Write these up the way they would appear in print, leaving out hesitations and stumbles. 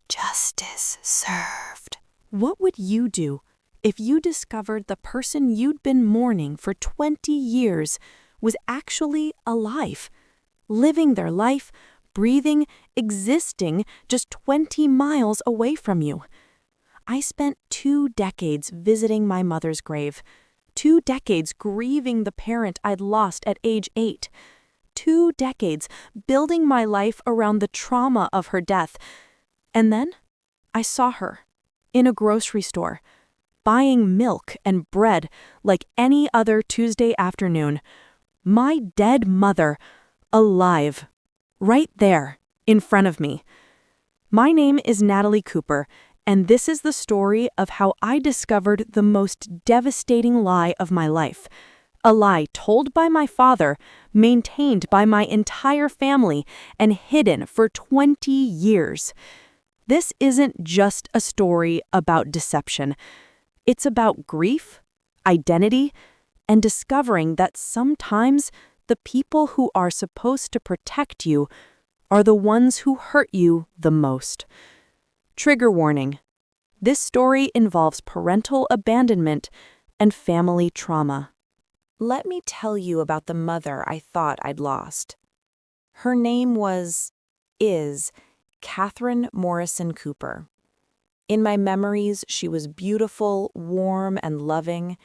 Justice served. What would you do if you discovered the person you'd been mourning for 20 years was actually alive, living their life, breathing, existing just 20 miles away from you? I spent 2 decades visiting my mother's grave, 2 decades grieving the parent I'd lost at age 8, 2 decades building my life around the trauma of her death. And then I saw her in a grocery store, buying milk and bread like any other Tuesday afternoon. My dead mother, alive, right there, in front of me. My name is Natalie Cooper, and this is the story of how I discovered the most devastating lie of my life. A lie told by my father, maintained by my entire family, and hidden for 20 years. This isn't just a story about deception. It's about grief, identity, and discovering that sometimes the people who are supposed to protect you are the ones who hurt you the most. Trigger warning. This story involves parental abandonment and family trauma. Let me tell you about the mother I thought I'd lost. Her name is Catherine Morrison Cooper. In my memories, she was beautiful, warm, and loving.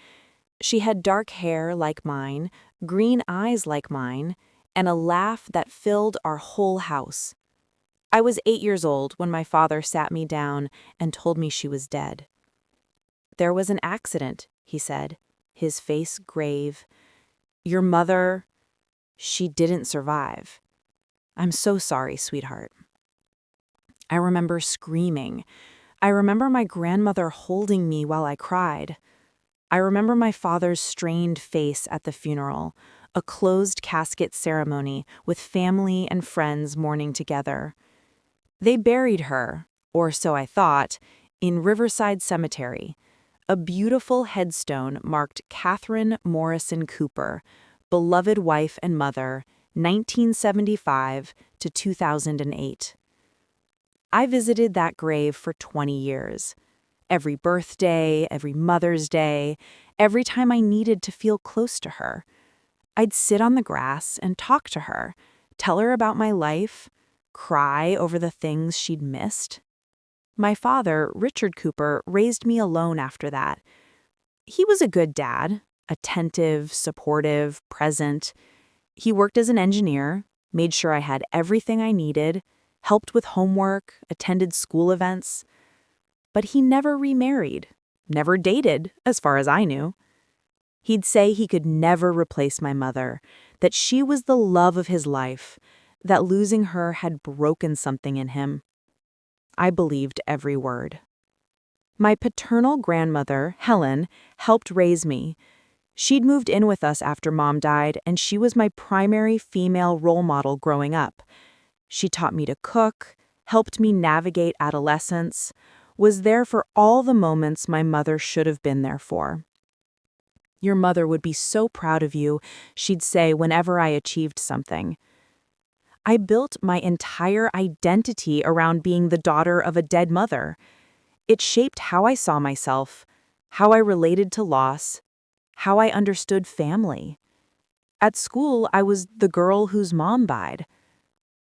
She had dark hair like mine, green eyes like mine, and a laugh that filled our whole house. I was 8 years old when my father sat me down and told me she was dead. "There was an accident," he said, his face grave. "Your mother, she didn't survive. I'm so sorry, sweetheart." I remember screaming. I remember my grandmother holding me while I cried. I remember my father's strained face at the funeral, a closed casket ceremony with family and friends mourning together. They buried her, or so I thought, in Riverside Cemetery. A beautiful headstone marked Catherine Morrison Cooper, beloved wife and mother, 1975 to 2008. I visited that grave for 20 years. Every birthday, every Mother's Day, every time I needed to feel close to her. I'd sit on the grass and talk to her, tell her about my life, cry over the things she'd missed. My father, Richard Cooper, raised me alone after that. He was a good dad, attentive, supportive, present. He worked as an engineer, made sure I had everything I needed, helped with homework, attended school events. But he never remarried, never dated, as far as I knew. He'd say he could never replace my mother, that she was the love of his life, that losing her had broken something in him. I believed every word. My paternal grandmother, Helen, helped raise me. She'd moved in with us after Mom died, and she was my primary female role model growing up. She taught me to cook, helped me navigate adolescence, was there for all the moments my mother should have been there for. "Your mother would be so proud of you," she'd say whenever I achieved something. I built my entire identity around being the daughter of a dead mother. It shaped how I saw myself, how I related to loss, how I understood family. At school, I was the girl whose mom died.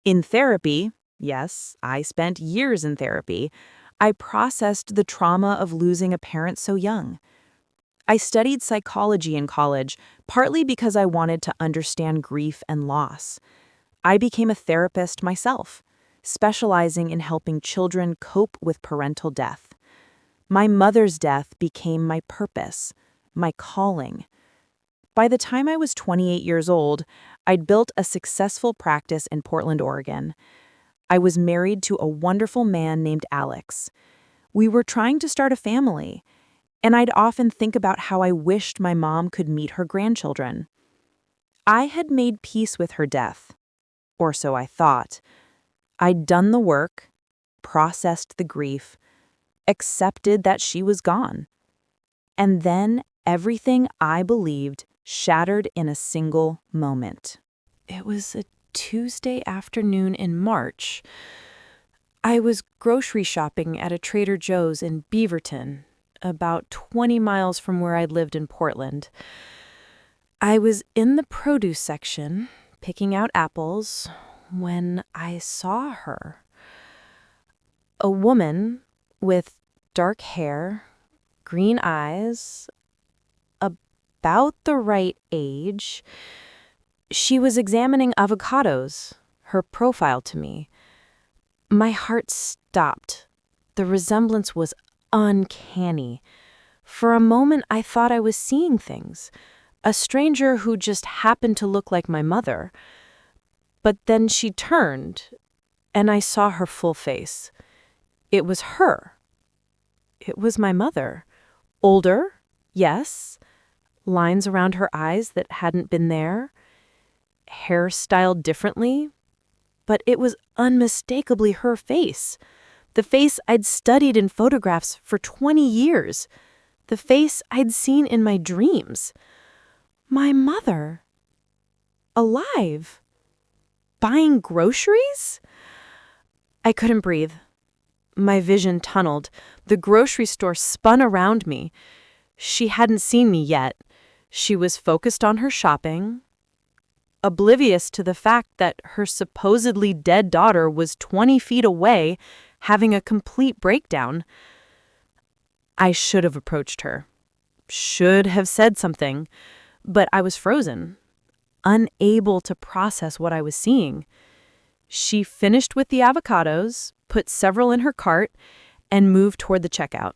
In therapy, yes, I spent years in therapy, I processed the trauma of losing a parent so young. I studied psychology in college, partly because I wanted to understand grief and loss. I became a therapist myself, specializing in helping children cope with parental death. My mother's death became my purpose, my calling. By the time I was 28 years old, I'd built a successful practice in Portland, Oregon. I was married to a wonderful man named Alex. We were trying to start a family, and I'd often think about how I wished my mom could meet her grandchildren. I had made peace with her death, or so I thought. I'd done the work, processed the grief, accepted that she was gone. And then everything I believed shattered in a single moment. It was a Tuesday afternoon in March. I was grocery shopping at a Trader Joe's in Beaverton, about 20 miles from where I lived in Portland. I was in the produce section, picking out apples, when I saw her. A woman with dark hair, green eyes, about the right age. She was examining avocados, her profile to me. My heart stopped. The resemblance was uncanny. For a moment, I thought I was seeing things. A stranger who just happened to look like my mother. But then she turned, and I saw her full face. It was her. It was my mother. Older, yes. Lines around her eyes that hadn't been there. Hair styled differently. But it was unmistakably her face. The face I'd studied in photographs for 20 years. The face I'd seen in my dreams. My mother. Alive. Buying groceries? I couldn't breathe. My vision tunneled. The grocery store spun around me. She hadn't seen me yet. She was focused on her shopping, oblivious to the fact that her supposedly dead daughter was 20 feet away, having a complete breakdown. I should have approached her, should have said something, but I was frozen, unable to process what I was seeing. She finished with the avocados, put several in her cart, and moved toward the checkout.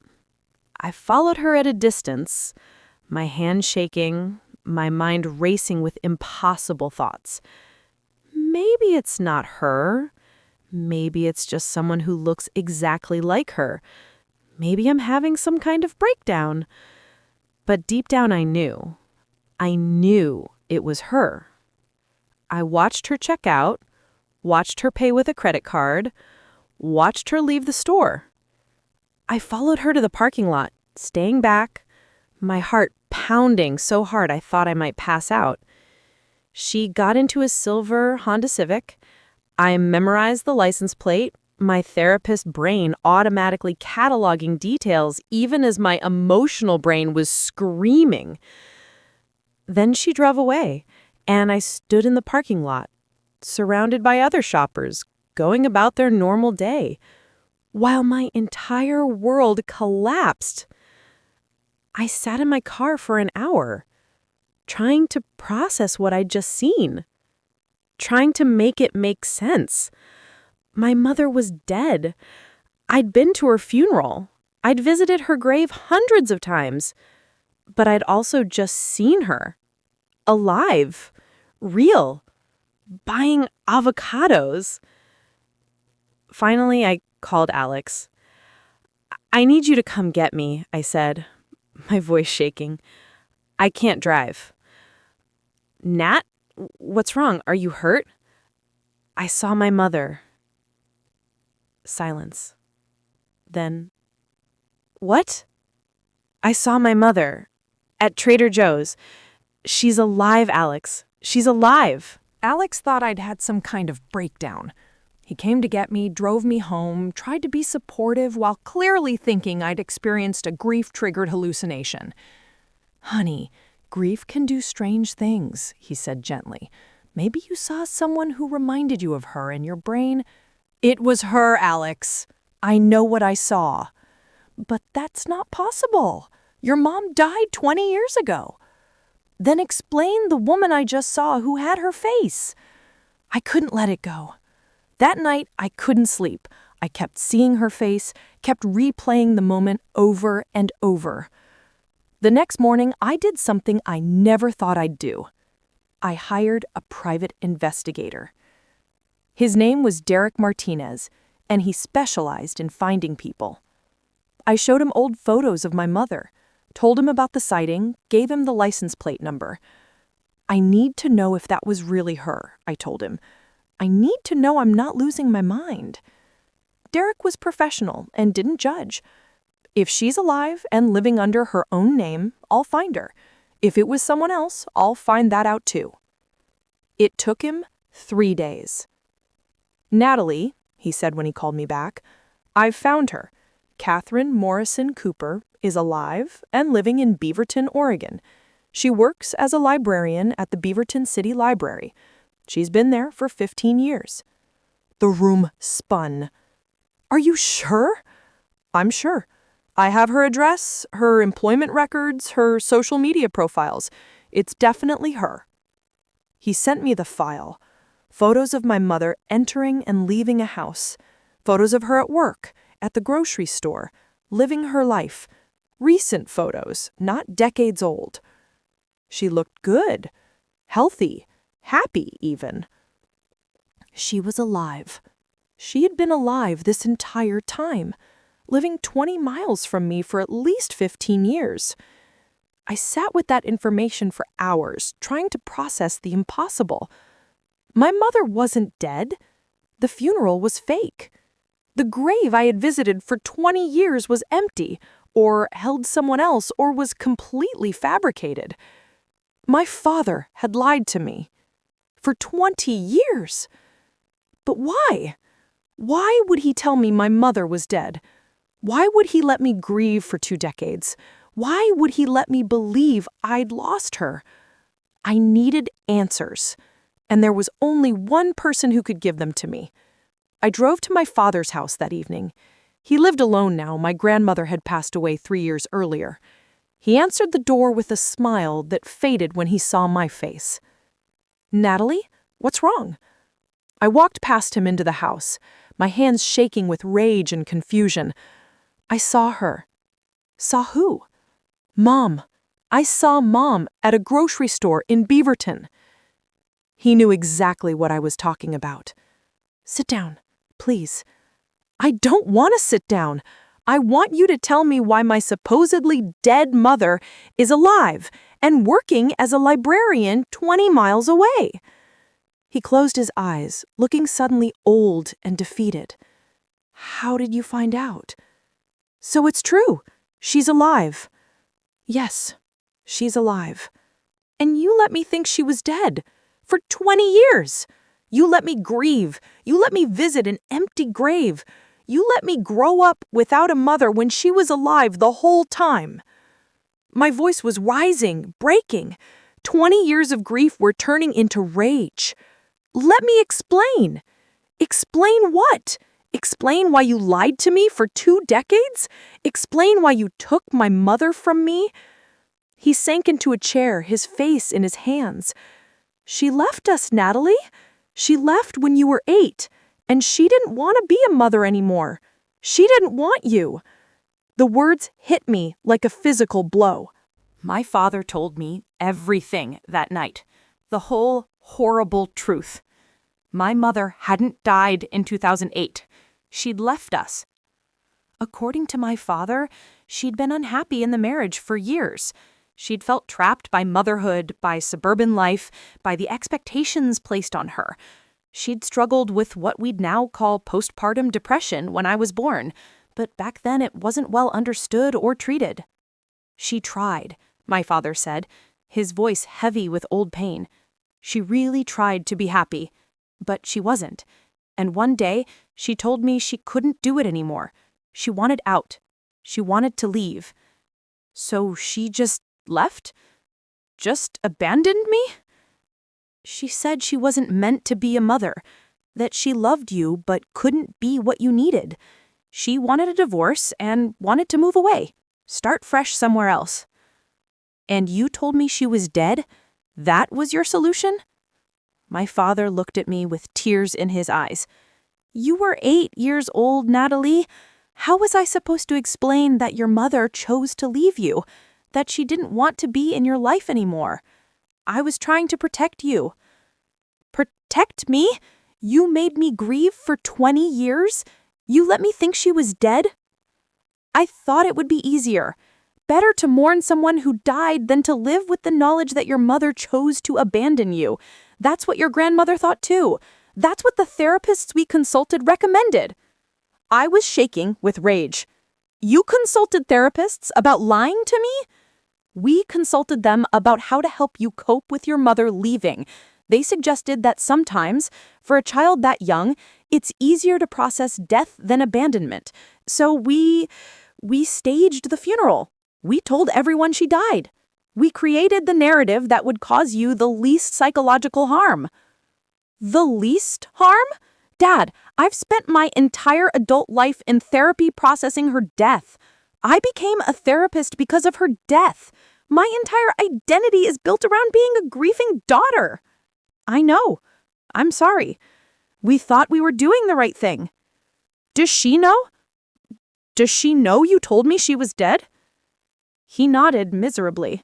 I followed her at a distance, my hand shaking, my mind racing with impossible thoughts. Maybe it's not her. Maybe it's just someone who looks exactly like her. Maybe I'm having some kind of breakdown. But deep down I knew. I knew it was her. I watched her check out, watched her pay with a credit card, watched her leave the store. I followed her to the parking lot, staying back, my heart pounding so hard I thought I might pass out. She got into a silver Honda Civic. I memorized the license plate, my therapist brain automatically cataloging details even as my emotional brain was screaming. Then she drove away, and I stood in the parking lot, surrounded by other shoppers, going about their normal day, while my entire world collapsed. I sat in my car for an hour, trying to process what I'd just seen, trying to make it make sense. My mother was dead. I'd been to her funeral. I'd visited her grave hundreds of times. But I'd also just seen her. Alive. Real. Buying avocados. Finally, I called Alex. "I need you to come get me," I said, my voice shaking. "I can't drive." "Nat, what's wrong? Are you hurt?" "I saw my mother." Silence. Then, "What?" "I saw my mother. At Trader Joe's. She's alive, Alex. She's alive." Alex thought I'd had some kind of breakdown. He came to get me, drove me home, tried to be supportive while clearly thinking I'd experienced a grief-triggered hallucination. "Honey, grief can do strange things," he said gently. "Maybe you saw someone who reminded you of her in your brain." "It was her, Alex. I know what I saw." "But that's not possible. Your mom died 20 years ago." "Then explain the woman I just saw who had her face." I couldn't let it go. That night, I couldn't sleep. I kept seeing her face, kept replaying the moment over and over. The next morning, I did something I never thought I'd do. I hired a private investigator. His name was Derek Martinez, and he specialized in finding people. I showed him old photos of my mother, told him about the sighting, gave him the license plate number. "I need to know if that was really her," I told him. "I need to know I'm not losing my mind." Derek was professional and didn't judge. "If she's alive and living under her own name, I'll find her. If it was someone else, I'll find that out too." It took him 3 days. "Natalie," he said when he called me back. "I've found her. Catherine Morrison Cooper is alive and living in Beaverton, Oregon. She works as a librarian at the Beaverton City Library. She's been there for 15 years. The room spun. "Are you sure?" "I'm sure. I have her address, her employment records, her social media profiles. It's definitely her." He sent me the file. Photos of my mother entering and leaving a house. Photos of her at work, at the grocery store, living her life. Recent photos, not decades old. She looked good, healthy, happy even. She was alive. She had been alive this entire time, living 20 miles from me for at least 15 years. I sat with that information for hours, trying to process the impossible. My mother wasn't dead. The funeral was fake. The grave I had visited for 20 years was empty, or held someone else, or was completely fabricated. My father had lied to me. For 20 years. But why? Why would he tell me my mother was dead? Why would he let me grieve for 2 decades? Why would he let me believe I'd lost her? I needed answers, and there was only one person who could give them to me. I drove to my father's house that evening. He lived alone now. My grandmother had passed away 3 years earlier. He answered the door with a smile that faded when he saw my face. "Natalie, what's wrong?" I walked past him into the house, my hands shaking with rage and confusion. I saw her. Saw who? Mom. I saw Mom at a grocery store in Beaverton. He knew exactly what I was talking about. "Sit down, please." "I don't want to sit down. I want you to tell me why my supposedly dead mother is alive and working as a librarian 20 miles away." He closed his eyes, looking suddenly old and defeated. "How did you find out?" "So it's true. She's alive." "Yes, she's alive. And you let me think she was dead. For 20 years. You let me grieve. You let me visit an empty grave. You let me grow up without a mother when she was alive the whole time." My voice was rising, breaking. 20 years of grief were turning into rage. "Let me explain." "Explain what? Explain why you lied to me for 2 decades? Explain why you took my mother from me?" He sank into a chair, his face in his hands. "She left us, Natalie. She left when you were 8, and she didn't want to be a mother anymore. She didn't want you." The words hit me like a physical blow. My father told me everything that night, the whole horrible truth. My mother hadn't died in 2008. She'd left us. According to my father, she'd been unhappy in the marriage for years. She'd felt trapped by motherhood, by suburban life, by the expectations placed on her. She'd struggled with what we'd now call postpartum depression when I was born, but back then it wasn't well understood or treated. "She tried," my father said, his voice heavy with old pain. "She really tried to be happy, but she wasn't. And one day, she told me she couldn't do it anymore. She wanted out. She wanted to leave. So she just left? Just abandoned me? She said she wasn't meant to be a mother, that she loved you but couldn't be what you needed. She wanted a divorce and wanted to move away, start fresh somewhere else." "And you told me she was dead? That was your solution?" My father looked at me with tears in his eyes. "You were 8 years old, Natalie. How was I supposed to explain that your mother chose to leave you, that she didn't want to be in your life anymore? I was trying to protect you." "Protect me? You made me grieve for 20 years? You let me think she was dead?" "I thought it would be easier. Better to mourn someone who died than to live with the knowledge that your mother chose to abandon you. That's what your grandmother thought too. That's what the therapists we consulted recommended." I was shaking with rage. "You consulted therapists about lying to me?" "We consulted them about how to help you cope with your mother leaving. They suggested that sometimes, for a child that young, It's easier to process death than abandonment. So we staged the funeral. We told everyone she died. We created the narrative that would cause you the least psychological harm. The least harm? Dad, I've spent my entire adult life in therapy processing her death. I became a therapist because of her death. My entire identity is built around being a grieving daughter. I know. I'm sorry. We thought we were doing the right thing. Does she know? Does she know you told me she was dead? He nodded miserably.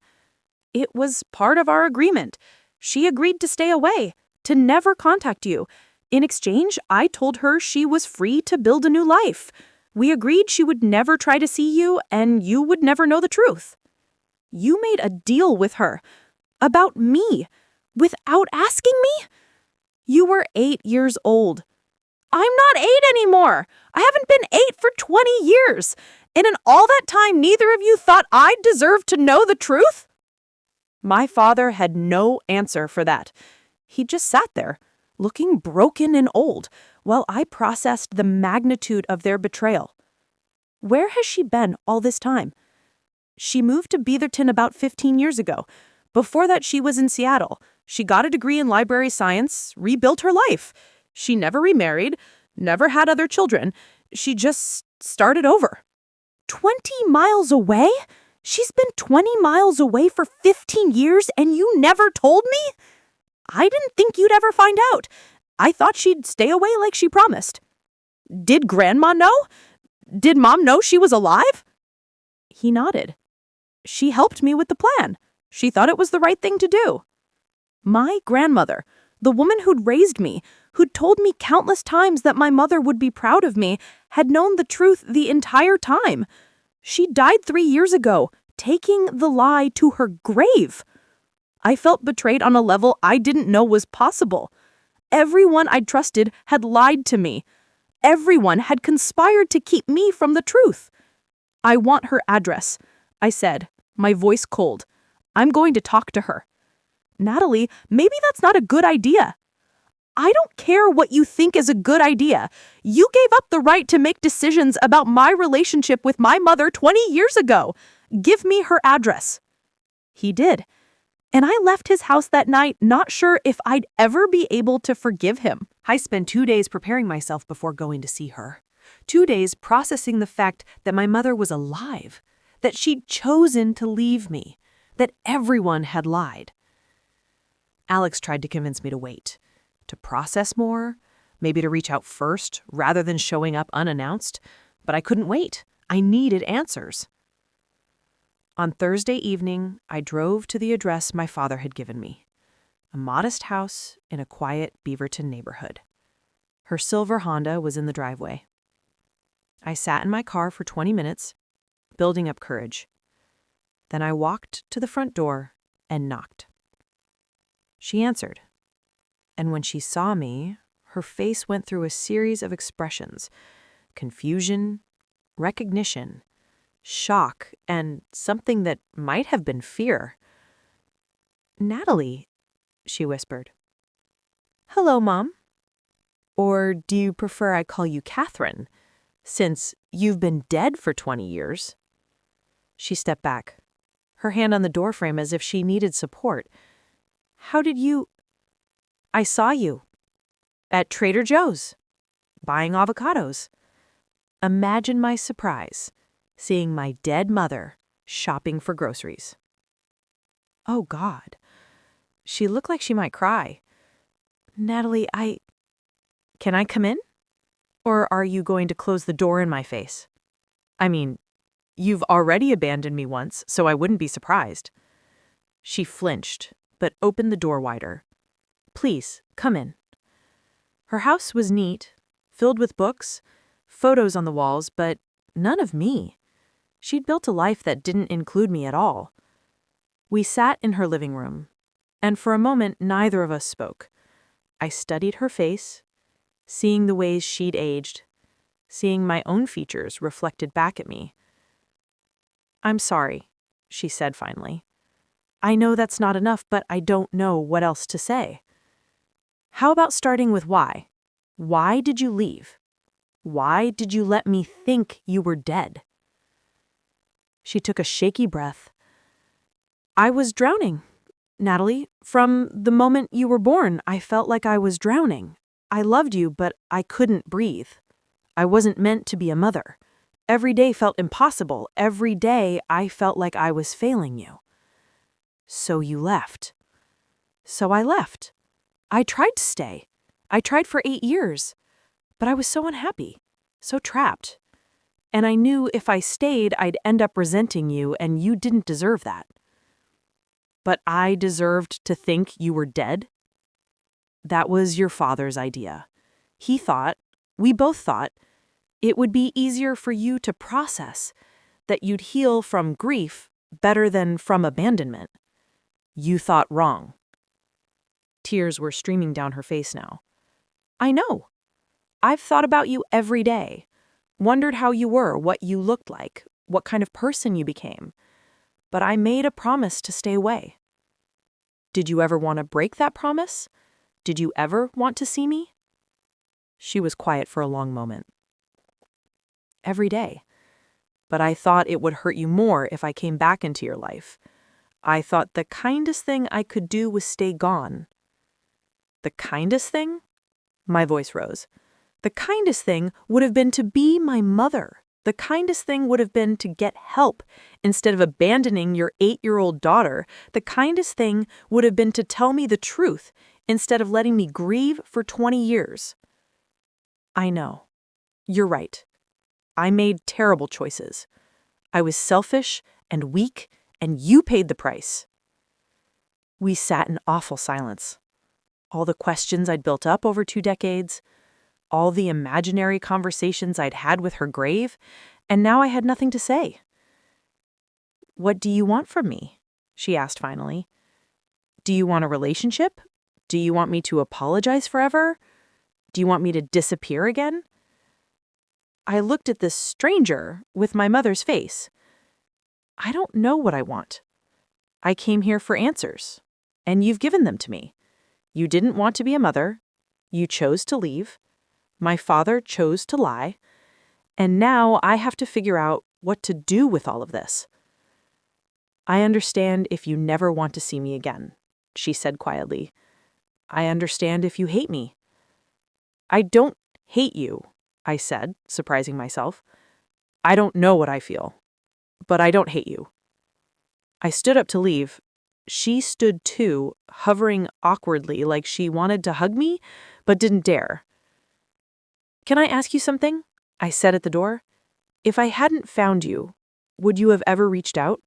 It was part of our agreement. She agreed to stay away, to never contact you. In exchange, I told her she was free to build a new life. We agreed she would never try to see you, and you would never know the truth. You made a deal with her. About me. Without asking me? You were 8 years old. I'm not 8 anymore. I haven't been 8 for 20 years. And in all that time, neither of you thought I deserved to know the truth? My father had no answer for that. He just sat there, looking broken and old, while I processed the magnitude of their betrayal. Where has she been all this time? She moved to Beatherton about 15 years ago. Before that, she was in Seattle. She got a degree in library science, rebuilt her life. She never remarried, never had other children. She just started over. 20 miles away? She's been 20 miles away for 15 years and you never told me? I didn't think you'd ever find out. I thought she'd stay away like she promised. Did Grandma know? Did Mom know she was alive? He nodded. She helped me with the plan. She thought it was the right thing to do. My grandmother, the woman who'd raised me, who'd told me countless times that my mother would be proud of me, had known the truth the entire time. She died 3 years ago, taking the lie to her grave. I felt betrayed on a level I didn't know was possible. Everyone I'd trusted had lied to me. Everyone had conspired to keep me from the truth. I want her address, I said, my voice cold. I'm going to talk to her. Natalie, maybe that's not a good idea. I don't care what you think is a good idea. You gave up the right to make decisions about my relationship with my mother 20 years ago. Give me her address. He did. And I left his house that night not sure if I'd ever be able to forgive him. I spent 2 days preparing myself before going to see her. 2 days processing the fact that my mother was alive, that she'd chosen to leave me, that everyone had lied. Alex tried to convince me to wait, to process more, maybe to reach out first rather than showing up unannounced, but I couldn't wait. I needed answers. On Thursday evening, I drove to the address my father had given me, a modest house in a quiet Beaverton neighborhood. Her silver Honda was in the driveway. I sat in my car for 20 minutes, building up courage. Then I walked to the front door and knocked. She answered, and when she saw me, her face went through a series of expressions: confusion, recognition, shock, and something that might have been fear. "Natalie," she whispered. "Hello, Mom. Or do you prefer I call you Catherine, since you've been dead for 20 years? She stepped back, her hand on the doorframe as if she needed support. "How did you—" "I saw you. At Trader Joe's. Buying avocados." Imagine my surprise, seeing my dead mother shopping for groceries. Oh, God. She looked like she might cry. "Natalie, Can I come in? Or are you going to close the door in my face? I mean, you've already abandoned me once, so I wouldn't be surprised." She flinched, but opened the door wider. "Please, come in." Her house was neat, filled with books, photos on the walls, but none of me. She'd built a life that didn't include me at all. We sat in her living room, and for a moment neither of us spoke. I studied her face, seeing the ways she'd aged, seeing my own features reflected back at me. "I'm sorry," she said finally. "I know that's not enough, but I don't know what else to say." "How about starting with why? Why did you leave? Why did you let me think you were dead?" She took a shaky breath. "I was drowning, Natalie. From the moment you were born, I felt like I was drowning. I loved you, but I couldn't breathe. I wasn't meant to be a mother. Every day felt impossible. Every day I felt like I was failing you. So you left." "So I left. I tried to stay. I tried for 8 years. But I was so unhappy, so trapped. And I knew if I stayed, I'd end up resenting you, and you didn't deserve that." "But I deserved to think you were dead?" "That was your father's idea. We both thought, it would be easier for you to process, that you'd heal from grief better than from abandonment. You thought wrong." Tears were streaming down her face now. "I know. I've thought about you every day. Wondered how you were, what you looked like, what kind of person you became. But I made a promise to stay away." "Did you ever want to break that promise? Did you ever want to see me?" She was quiet for a long moment. "Every day. But I thought it would hurt you more if I came back into your life. I thought the kindest thing I could do was stay gone." "The kindest thing?" My voice rose. "The kindest thing would have been to be my mother. The kindest thing would have been to get help instead of abandoning your 8-year-old daughter. The kindest thing would have been to tell me the truth instead of letting me grieve for 20 years. "I know. You're right. I made terrible choices. I was selfish and weak, and you paid the price." We sat in awful silence. All the questions I'd built up over 2 decades, all the imaginary conversations I'd had with her grave, and now I had nothing to say. "What do you want from me?" she asked finally. "Do you want a relationship? Do you want me to apologize forever? Do you want me to disappear again?" I looked at this stranger with my mother's face. "I don't know what I want. I came here for answers, and you've given them to me. You didn't want to be a mother. You chose to leave. My father chose to lie. And now I have to figure out what to do with all of this." "I understand if you never want to see me again," she said quietly. "I understand if you hate me." "I don't hate you," I said, surprising myself. "I don't know what I feel, but I don't hate you." I stood up to leave. She stood too, hovering awkwardly like she wanted to hug me, but didn't dare. "Can I ask you something?" I said at the door. "If I hadn't found you, would you have ever reached out?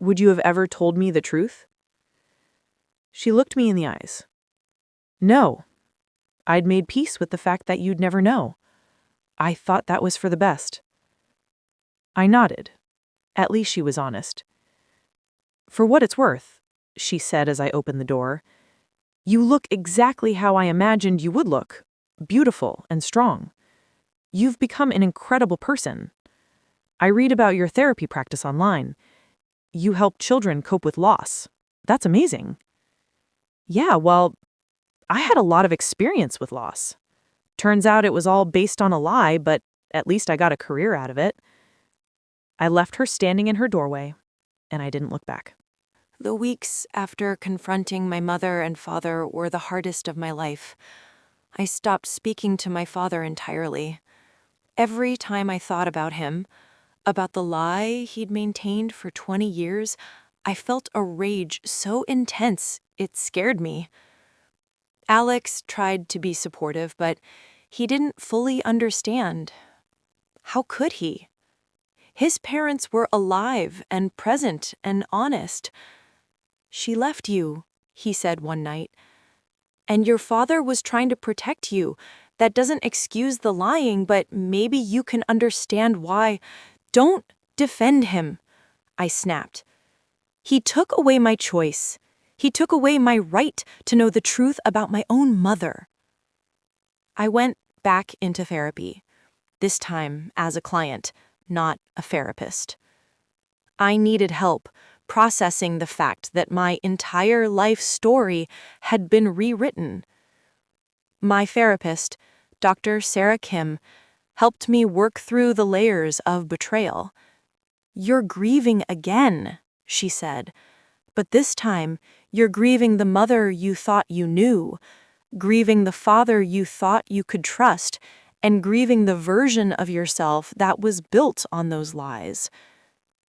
Would you have ever told me the truth?" She looked me in the eyes. "No. I'd made peace with the fact that you'd never know. I thought that was for the best." I nodded. At least she was honest. "For what it's worth," she said as I opened the door, "you look exactly how I imagined you would look, beautiful and strong. You've become an incredible person. I read about your therapy practice online. You help children cope with loss. That's amazing." "Yeah, well, I had a lot of experience with loss. Turns out it was all based on a lie, but at least I got a career out of it." I left her standing in her doorway, and I didn't look back. The weeks after confronting my mother and father were the hardest of my life. I stopped speaking to my father entirely. Every time I thought about him, about the lie he'd maintained for 20 years, I felt a rage so intense it scared me. Alex tried to be supportive, but he didn't fully understand. How could he? His parents were alive and present and honest. "She left you," he said one night. "And your father was trying to protect you. That doesn't excuse the lying, but maybe you can understand why." "Don't defend him," I snapped. "He took away my choice. He took away my right to know the truth about my own mother." I went back into therapy, this time as a client, not a therapist. I needed help processing the fact that my entire life story had been rewritten. My therapist, Dr. Sarah Kim, helped me work through the layers of betrayal. "You're grieving again," she said, "but this time you're grieving the mother you thought you knew, grieving the father you thought you could trust, and grieving the version of yourself that was built on those lies."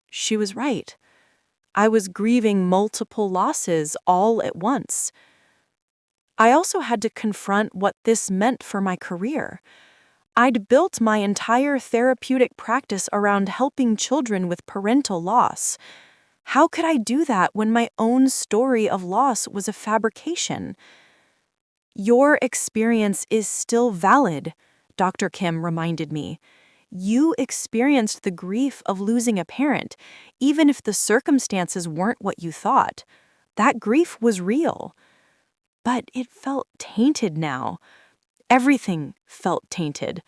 She was right. I was grieving multiple losses all at once. I also had to confront what this meant for my career. I'd built my entire therapeutic practice around helping children with parental loss. How could I do that when my own story of loss was a fabrication? "Your experience is still valid," Dr. Kim reminded me. "You experienced the grief of losing a parent, even if the circumstances weren't what you thought. That grief was real." But it felt tainted now. Everything felt tainted.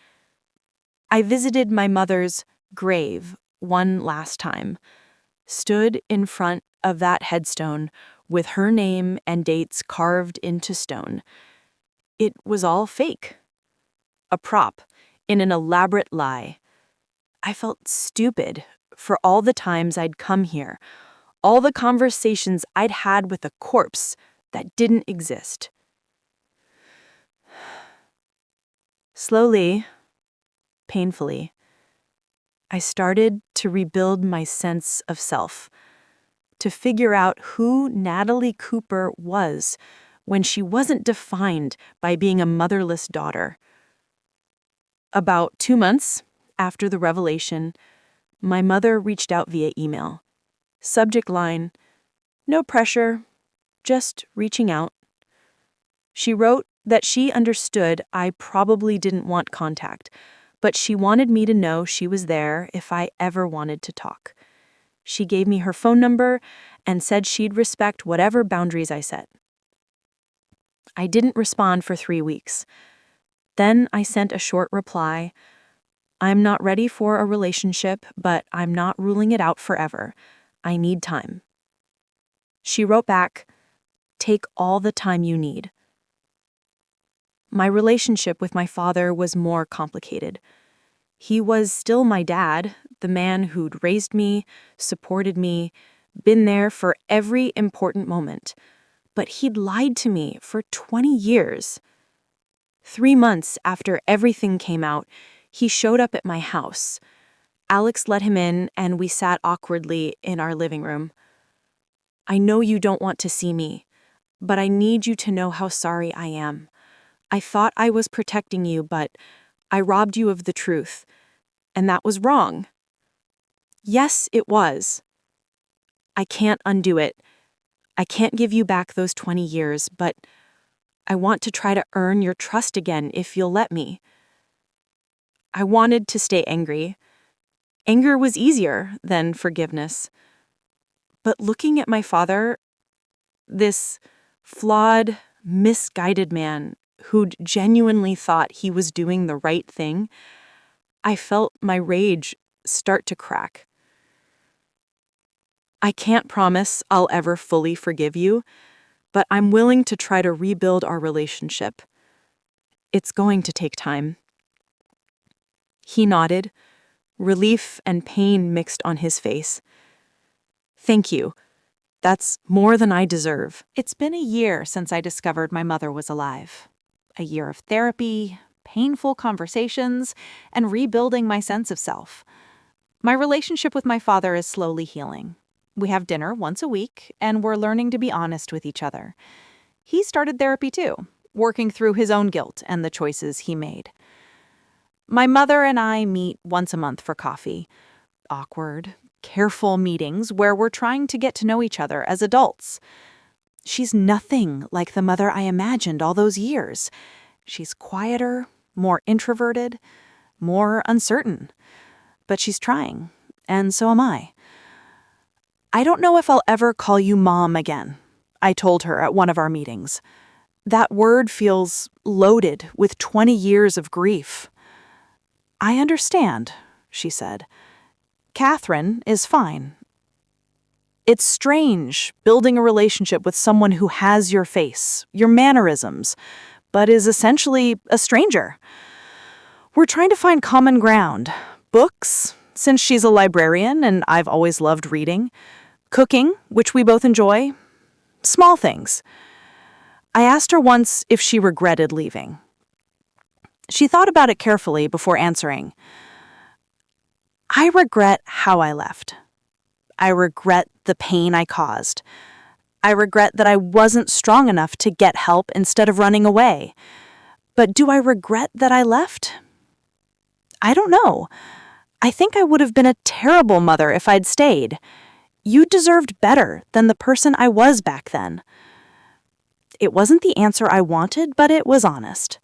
I visited my mother's grave one last time, stood in front of that headstone with her name and dates carved into stone. It was all fake. A prop in an elaborate lie. I felt stupid for all the times I'd come here, all the conversations I'd had with a corpse that didn't exist. Slowly, painfully, I started to rebuild my sense of self, to figure out who Natalie Cooper was when she wasn't defined by being a motherless daughter. About 2 months after the revelation, my mother reached out via email. Subject line, "No pressure, just reaching out." She wrote that she understood I probably didn't want contact, but she wanted me to know she was there if I ever wanted to talk. She gave me her phone number and said she'd respect whatever boundaries I set. I didn't respond for 3 weeks. Then I sent a short reply. "I'm not ready for a relationship, but I'm not ruling it out forever. I need time." She wrote back, "Take all the time you need." My relationship with my father was more complicated. He was still my dad, the man who'd raised me, supported me, been there for every important moment. But he'd lied to me for 20 years. 3 months after everything came out, he showed up at my house. Alex let him in, and we sat awkwardly in our living room. "I know you don't want to see me, but I need you to know how sorry I am. I thought I was protecting you, but I robbed you of the truth. And that was wrong." Yes, it was. I can't undo it. I can't give you back those 20 years, but I want to try to earn your trust again if you'll let me. I wanted to stay angry. Anger was easier than forgiveness. But looking at my father, this flawed, misguided man who'd genuinely thought he was doing the right thing, I felt my rage start to crack. I can't promise I'll ever fully forgive you, but I'm willing to try to rebuild our relationship. It's going to take time. He nodded, relief and pain mixed on his face. "Thank you. That's more than I deserve." It's been a year since I discovered my mother was alive. A year of therapy, painful conversations, and rebuilding my sense of self. My relationship with my father is slowly healing. We have dinner once a week, and we're learning to be honest with each other. He started therapy too, working through his own guilt and the choices he made. My mother and I meet once a month for coffee. Awkward, careful meetings where we're trying to get to know each other as adults. She's nothing like the mother I imagined all those years. She's quieter, more introverted, more uncertain. But she's trying, and so am I. "I don't know if I'll ever call you Mom again," I told her at one of our meetings. That word feels loaded with 20 years of grief. "I understand," she said. "Catherine is fine." It's strange building a relationship with someone who has your face, your mannerisms, but is essentially a stranger. We're trying to find common ground. Books, since she's a librarian and I've always loved reading. Cooking, which we both enjoy. Small things. I asked her once if she regretted leaving. She thought about it carefully before answering. I regret how I left. I regret the pain I caused. I regret that I wasn't strong enough to get help instead of running away. But do I regret that I left? I don't know. I think I would have been a terrible mother if I'd stayed. You deserved better than the person I was back then. It wasn't the answer I wanted, but it was honest.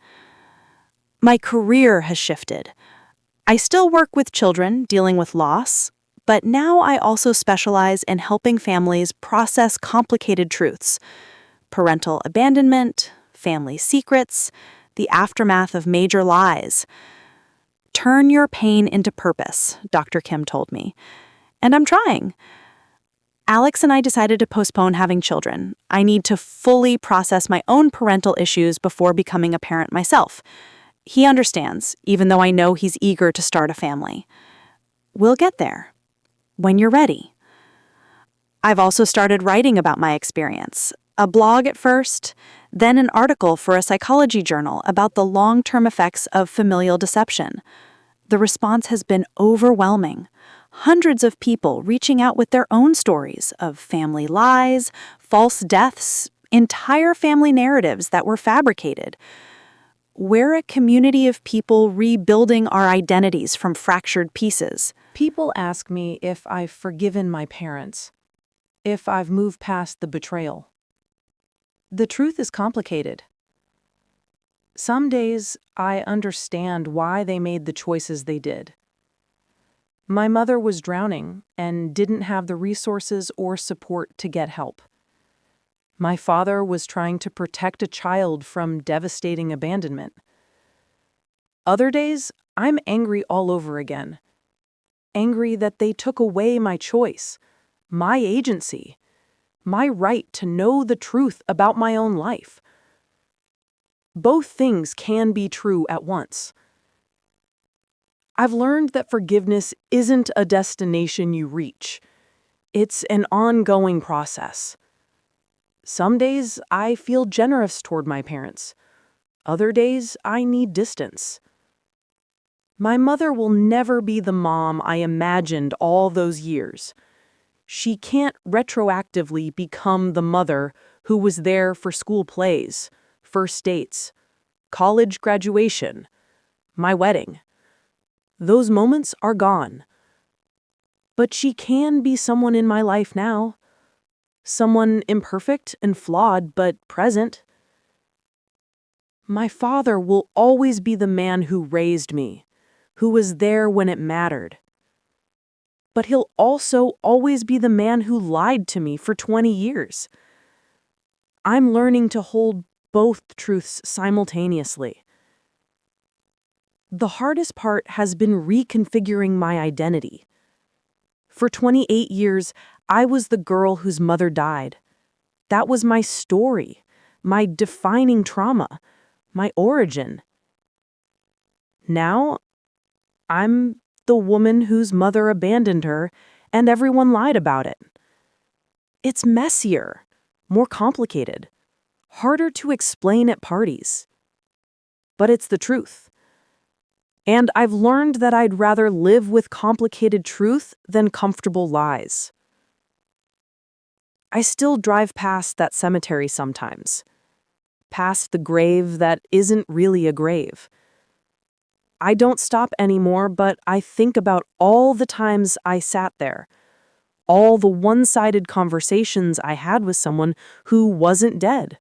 My career has shifted. I still work with children dealing with loss, but now I also specialize in helping families process complicated truths: parental abandonment, family secrets, the aftermath of major lies. Turn your pain into purpose, Dr. Kim told me. And I'm trying. Alex and I decided to postpone having children. I need to fully process my own parental issues before becoming a parent myself. He understands, even though I know he's eager to start a family. We'll get there. When you're ready. I've also started writing about my experience. A blog at first, then an article for a psychology journal about the long-term effects of familial deception. The response has been overwhelming. Hundreds of people reaching out with their own stories of family lies, false deaths, entire family narratives that were fabricated. We're a community of people rebuilding our identities from fractured pieces. People ask me if I've forgiven my parents, if I've moved past the betrayal. The truth is complicated. Some days I understand why they made the choices they did. My mother was drowning and didn't have the resources or support to get help. My father was trying to protect a child from devastating abandonment. Other days, I'm angry all over again. Angry that they took away my choice, my agency, my right to know the truth about my own life. Both things can be true at once. I've learned that forgiveness isn't a destination you reach. It's an ongoing process. Some days I feel generous toward my parents. Other days I need distance. My mother will never be the mom I imagined all those years. She can't retroactively become the mother who was there for school plays, first dates, college graduation, my wedding. Those moments are gone. But she can be someone in my life now. Someone imperfect and flawed, but present. My father will always be the man who raised me, who was there when it mattered. But he'll also always be the man who lied to me for 20 years. I'm learning to hold both truths simultaneously. The hardest part has been reconfiguring my identity. For 28 years, I was the girl whose mother died. That was my story, my defining trauma, my origin. Now, I'm the woman whose mother abandoned her and everyone lied about it. It's messier, more complicated, harder to explain at parties. But it's the truth. And I've learned that I'd rather live with complicated truth than comfortable lies. I still drive past that cemetery sometimes, past the grave that isn't really a grave. I don't stop anymore, but I think about all the times I sat there, all the one-sided conversations I had with someone who wasn't dead.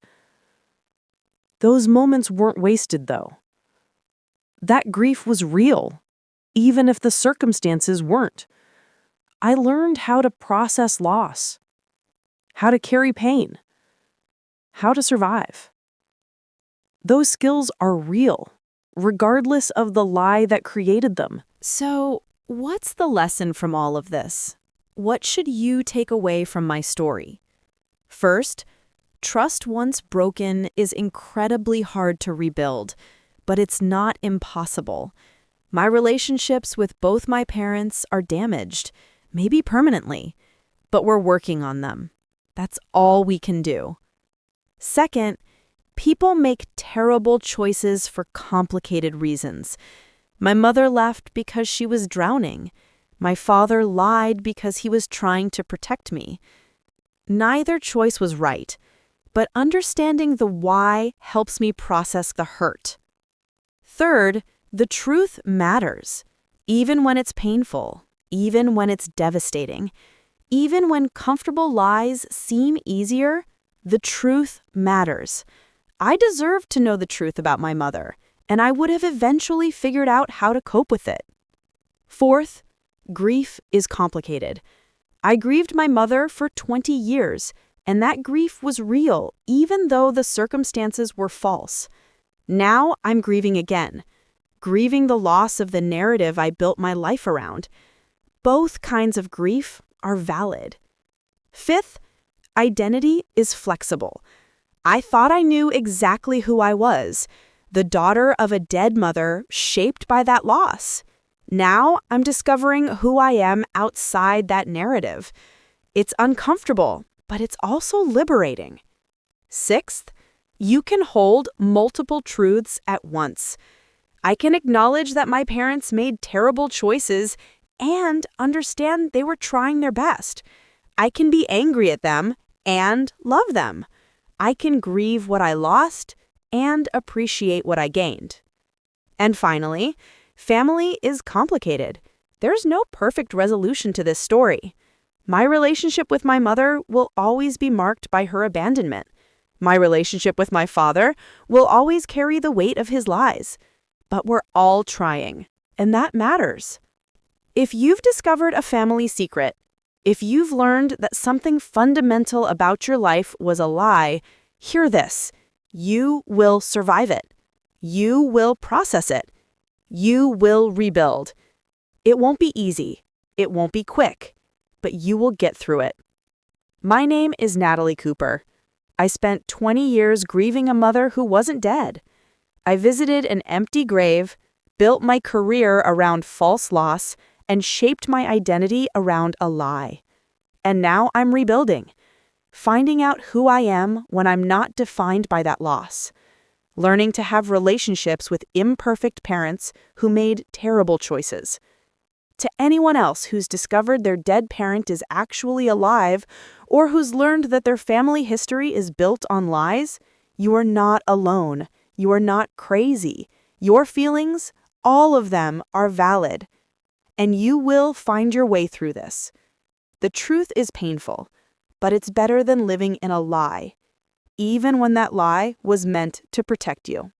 Those moments weren't wasted, though. That grief was real, even if the circumstances weren't. I learned how to process loss, how to carry pain, how to survive. Those skills are real, regardless of the lie that created them. So, what's the lesson from all of this? What should you take away from my story? First, trust once broken is incredibly hard to rebuild, but it's not impossible. My relationships with both my parents are damaged, maybe permanently, but we're working on them. That's all we can do. Second, people make terrible choices for complicated reasons. My mother left because she was drowning. My father lied because he was trying to protect me. Neither choice was right, but understanding the why helps me process the hurt. Third, the truth matters, even when it's painful, even when it's devastating, even when comfortable lies seem easier, the truth matters. I deserved to know the truth about my mother, and I would have eventually figured out how to cope with it. Fourth, grief is complicated. I grieved my mother for 20 years, and that grief was real, even though the circumstances were false. Now I'm grieving again, grieving the loss of the narrative I built my life around. Both kinds of grief are valid. Fifth, identity is flexible. I thought I knew exactly who I was, the daughter of a dead mother shaped by that loss. Now I'm discovering who I am outside that narrative. It's uncomfortable, but it's also liberating. Sixth, you can hold multiple truths at once. I can acknowledge that my parents made terrible choices and understand they were trying their best. I can be angry at them and love them. I can grieve what I lost and appreciate what I gained. And finally, family is complicated. There's no perfect resolution to this story. My relationship with my mother will always be marked by her abandonment. My relationship with my father will always carry the weight of his lies. But we're all trying, and that matters. If you've discovered a family secret, if you've learned that something fundamental about your life was a lie, hear this. You will survive it. You will process it. You will rebuild. It won't be easy. It won't be quick, but you will get through it. My name is Natalie Cooper. I spent 20 years grieving a mother who wasn't dead. I visited an empty grave, built my career around false loss, and shaped my identity around a lie. And now I'm rebuilding, finding out who I am when I'm not defined by that loss, learning to have relationships with imperfect parents who made terrible choices. To anyone else who's discovered their dead parent is actually alive, or who's learned that their family history is built on lies, you are not alone. You are not crazy. Your feelings, all of them, are valid. And you will find your way through this. The truth is painful, but it's better than living in a lie, even when that lie was meant to protect you.